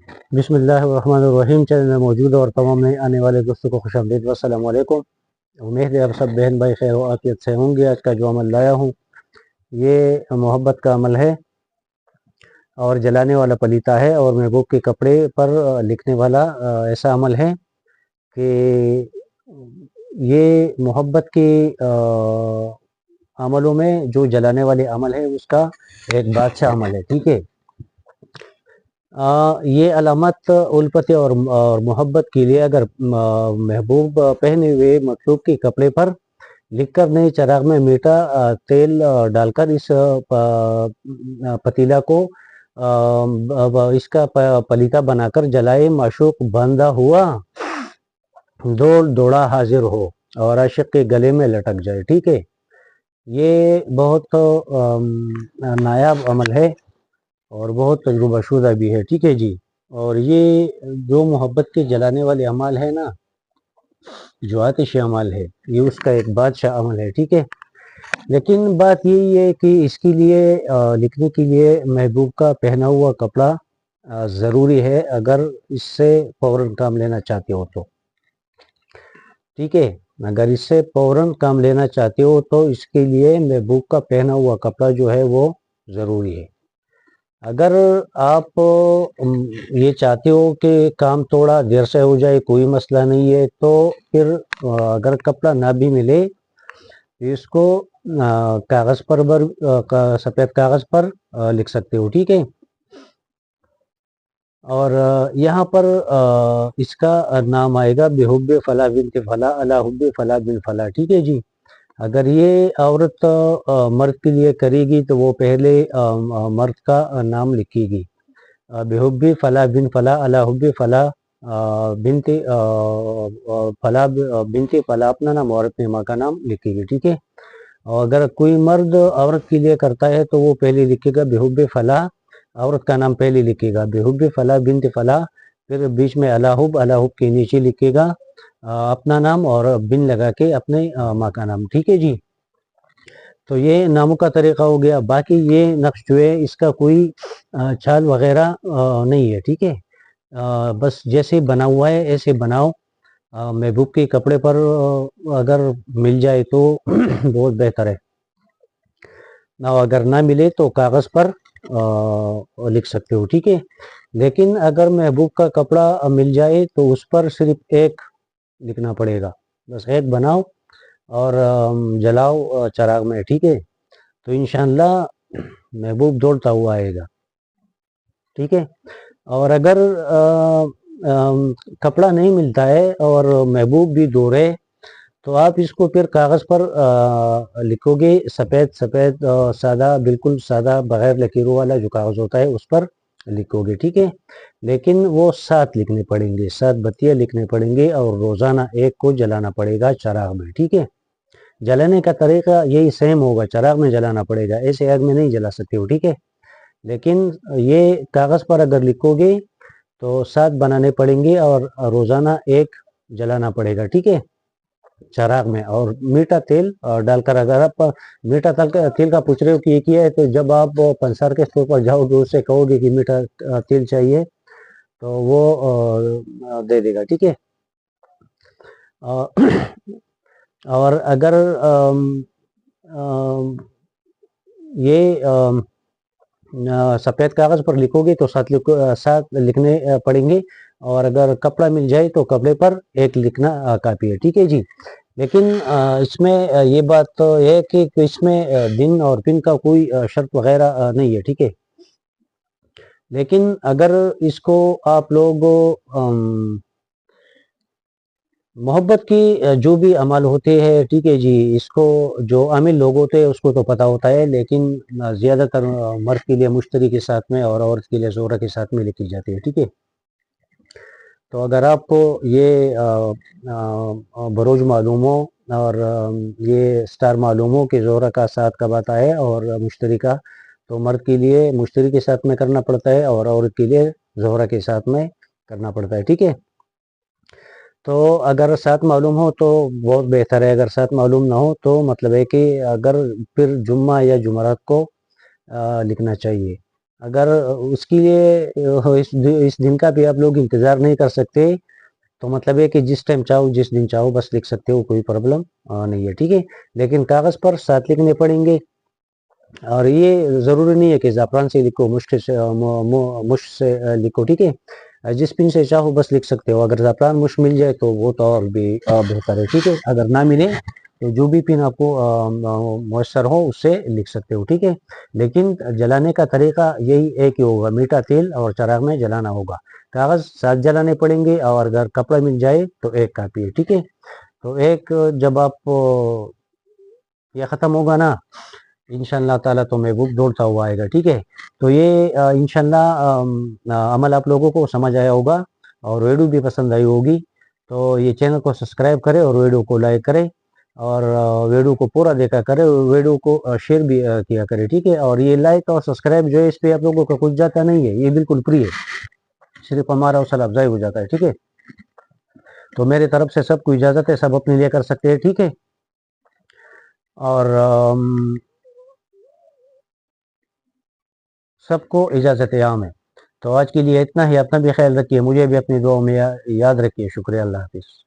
بسم اللہ الرحمن الرحیم چینل میں موجود اور تمام نئے آنے والے دوستوں کو خوش آمدید والسلام علیکم۔ امید ہے آپ سب بہن بھائی خیر و عافیت سے ہوں گے۔ آج کا جو عمل لایا ہوں یہ محبت کا عمل ہے اور جلانے والا پلیتا ہے، اور محبوب کے کپڑے پر لکھنے والا ایسا عمل ہے کہ یہ محبت کے عملوں میں جو جلانے والے عمل ہے اس کا ایک بادشاہ عمل ہے، ٹھیک ہے۔ یہ علامت الفت اور محبت کے لیے اگر محبوب پہنے ہوئے مطلوب کے کپڑے پر لکھ کر نئے چراغ میں میٹھا تیل ڈال کر اس پتیلا کو اس کا پلیتا بنا کر جلائے، معشوق باندھا ہوا دوڑا حاضر ہو اور عاشق کے گلے میں لٹک جائے، ٹھیک ہے۔ یہ بہت نایاب عمل ہے اور بہت تجربہ شدہ بھی ہے، ٹھیک ہے جی۔ اور یہ جو محبت کے جلانے والے عمل ہے نا، جو آتشی عمل ہے، یہ اس کا ایک بادشاہ عمل ہے، ٹھیک ہے۔ لیکن بات یہی ہے کہ اس کے لیے لکھنے کے لیے محبوب کا پہنا ہوا کپڑا ضروری ہے، اگر اس سے فوراً کام لینا چاہتے ہو تو، ٹھیک ہے۔ اگر اس سے فوراً کام لینا چاہتے ہو تو اس کے لیے محبوب کا پہنا ہوا کپڑا جو ہے وہ ضروری ہے۔ اگر آپ یہ چاہتے ہو کہ کام تھوڑا دیر سے ہو جائے، کوئی مسئلہ نہیں ہے، تو پھر اگر کپڑا نہ بھی ملے اس کو کاغذ پر سفید کاغذ پر لکھ سکتے ہو، ٹھیک ہے۔ اور یہاں پر اس کا نام آئے گا بحب فلاں بنت فلاں علی حب فلاں بن فلاں، ٹھیک ہے جی۔ اگر یہ عورت مرد کے لیے کرے گی تو وہ پہلے مرد کا نام لکھے گی، بحب فلاں بن فلاں علی حب فلاں بنت فلاں بنت فلاں اپنا نام اور اپنے ماں کا نام لکھے گی، ٹھیک ہے۔ اور اگر کوئی مرد عورت کے لیے کرتا ہے تو وہ پہلے لکھے گا بحب فلاں، عورت کا نام پہلے لکھے گا بحب فلاں بنت فلاں، پھر بیچ میں علی حب کے نیچے لکھے گا اپنا نام اور بن لگا کے اپنے ماں کا نام، ٹھیک ہے جی۔ تو یہ ناموں کا طریقہ ہو گیا۔ باقی یہ نقش جو ہے اس کا کوئی چھال وغیرہ نہیں ہے، ٹھیک ہے۔ بس جیسے بنا ہوا ہے ایسے بناؤ۔ محبوب کے کپڑے پر اگر مل جائے تو بہت بہتر ہے، اگر نہ ملے تو کاغذ پر لکھ سکتے ہو، ٹھیک ہے۔ لیکن اگر محبوب کا کپڑا مل جائے تو اس پر صرف ایک لکھنا پڑے گا، بس ایک بناؤ اور جلاؤ چراغ میں، ٹھیک ہے۔ تو انشاءاللہ محبوب دوڑتا ہوا آئے گا، ٹھیک ہے۔ اور اگر کپڑا نہیں ملتا ہے اور محبوب بھی دوڑے تو آپ اس کو پھر کاغذ پر لکھو گے، سفید سادہ، بالکل سادہ بغیر لکیروں والا جو کاغذ ہوتا ہے اس پر لکھو گے، ٹھیک ہے۔ لیکن وہ 7 لکھنے پڑیں گے، 7 بتیاں لکھنے پڑیں گے اور روزانہ ایک کو جلانا پڑے گا چراغ میں، ٹھیک ہے۔ جلانے کا طریقہ یہی سیم ہوگا، چراغ میں جلانا پڑے گا، ایسے آگ میں نہیں جلا سکتے ہو، ٹھیک ہے۔ لیکن یہ کاغذ پر اگر لکھو گے تو 7 بنانے پڑیں گے اور روزانہ ایک جلانا پڑے گا، ٹھیک ہے، چراغ میں۔ اور میٹھا تیل ڈال کر، اگر آپ میٹھا تیل کا پوچھ رہے ہو کہ یہ کیا ہے، تو جب آپ پنسار کے اسٹور پر جاؤ گے اس سے کہو گے کہ میٹھا تیل چاہیے تو وہ دے دے گا، ٹھیک ہے۔ اور اگر یہ سفید کاغذ پر لکھو گے تو 7 لکھنے پڑیں گے، اور اگر کپڑا مل جائے تو کپڑے پر ایک لکھنا کافی ہے، ٹھیک ہے جی۔ لیکن اس میں یہ بات تو ہے کہ اس میں دن اور پن کا کوئی شرط وغیرہ نہیں ہے، ٹھیک ہے۔ لیکن اگر اس کو آپ لوگ محبت کی جو بھی عمل ہوتے ہیں، ٹھیک ہے جی، اس کو جو عامل لوگ ہوتے ہیں اس کو تو پتہ ہوتا ہے، لیکن زیادہ تر مرد کے لیے مشتری کے ساتھ میں اور عورت کے لیے زہرہ کے ساتھ میں لکھی جاتی ہے، ٹھیک ہے۔ تو اگر آپ کو یہ بروج معلوم ہو اور یہ سٹار معلوم ہو کہ زہرہ کا ساتھ کب آتا ہے اور مشتری کا، تو مرد کے لیے مشتری کے ساتھ میں کرنا پڑتا ہے اور عورت کے لیے زہرہ کے ساتھ میں کرنا پڑتا ہے، ٹھیک ہے۔ تو اگر ساتھ معلوم ہو تو بہت بہتر ہے، اگر ساتھ معلوم نہ ہو تو مطلب ہے کہ اگر پھر جمعہ یا جمعرات کو لکھنا چاہیے، اگر اس کے لیے اس دن کا بھی آپ لوگ انتظار نہیں کر سکتے تو مطلب ہے کہ جس ٹائم چاہو جس دن چاہو بس لکھ سکتے ہو، کوئی پرابلم نہیں ہے، ٹھیک ہے. لیکن کاغذ پر 7 لکھنے پڑیں گے، اور یہ ضروری نہیں ہے کہ زعفران سے لکھو، مشک سے لکھو، ٹھیک ہے. جس پن سے چاہو بس لکھ سکتے ہو. اگر زعفران مشک مل جائے تو وہ تو اور بھی بہتر ہے، ٹھیک ہے. اگر نہ ملے تو جو بھی پن آپ کو میسر ہو اس سے لکھ سکتے ہو، ٹھیک ہے. لیکن جلانے کا طریقہ یہی ایک ہی ہوگا، میٹھا تیل اور چراغ میں جلانا ہوگا. کاغذ 7 جلانے پڑیں گے، اور اگر کپڑا مل جائے تو 1 کاپی ہے، ٹھیک ہے. تو ایک جب آپ یہ ختم ہوگا نا انشاءاللہ تعالیٰ تو میں بک دوڑتا ہوا آئے گا، ٹھیک ہے. تو یہ انشاءاللہ عمل آپ لوگوں کو سمجھ آیا ہوگا اور ویڈیو بھی پسند آئی ہوگی. تو یہ چینل کو سبسکرائب کرے اور ویڈیو کو لائک کرے، اور ویڈیو کو پورا دیکھا کرے، ویڈیو کو شیئر بھی کیا کرے، ٹھیک ہے. اور یہ لائک اور سبسکرائب جو ہے اس پہ آپ لوگوں کا کچھ جاتا نہیں ہے، یہ بالکل فری ہے، صرف ہمارا حوصلہ افزائی ہو جاتا ہے، ٹھیک ہے. تو میرے طرف سے سب کو اجازت ہے، سب اپنے لیے کر سکتے ہیں، ٹھیک ہے. اور سب کو اجازت عام ہے. تو آج کے لیے اتنا ہی. اپنا بھی خیال رکھیے، مجھے بھی اپنی دعاؤں میں یاد رکھیے. شکریہ. اللہ حافظ.